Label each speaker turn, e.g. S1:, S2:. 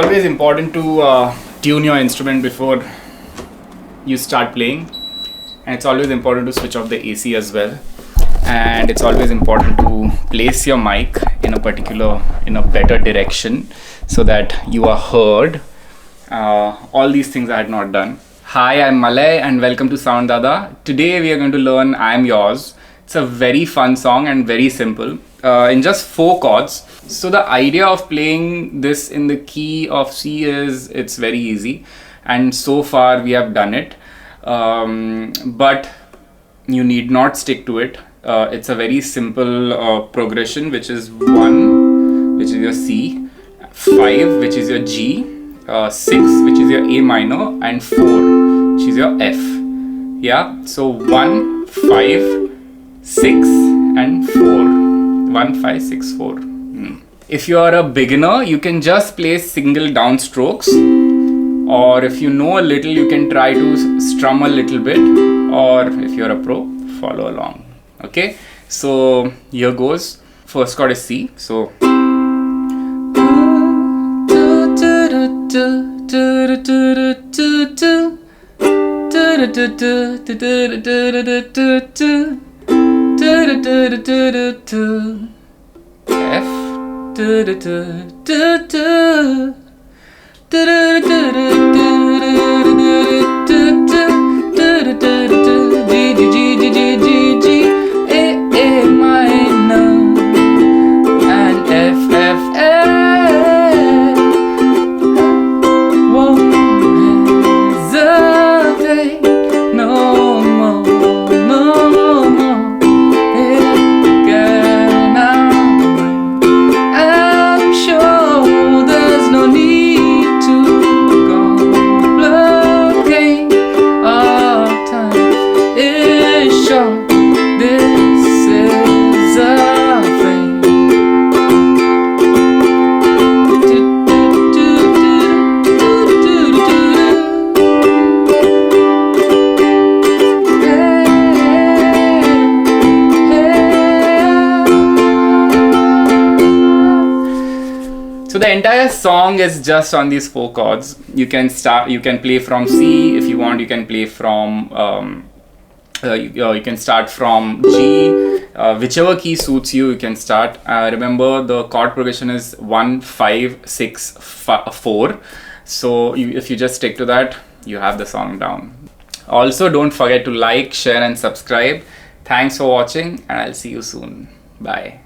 S1: always important to tune your instrument before you start playing, and it's always important to switch off the AC as well, and it's always important to place your mic in a better direction so that you are heard. All these things I had not done. Hi, I'm Malay and welcome to Sound Dada. Today we are going to learn I'm Yours. It's a very fun song and very simple in just 4 chords. So the idea of playing this in the key of C is it's very easy, and so far we have done it, but you need not stick to it. It's a very simple progression, which is 1, which is your C, 5, which is your G, 6, which is your A minor, and 4, which is your F. Yeah, so 1, 5, 6 and 4. 1, 5, 6, 4. If you are a beginner, you can just play single downstrokes, or if you know a little, you can try to strum a little bit, or if you're a pro, follow along. Okay, so here goes. First chord is C, so F, A minor, and F, F, F. Won't hesitate no more, no more. Again, I'm sure there's no need to complicate. Our time is short. This is a fate. So the entire song is just on these 4 chords. You can play from C if you want. You can play from you can start from G, whichever key suits you. You can start. Remember, the chord progression is 1, 5, 6, 4. So if you just stick to that, you have the song down. Also, don't forget to like, share and subscribe. Thanks for watching, and I'll see you soon. Bye.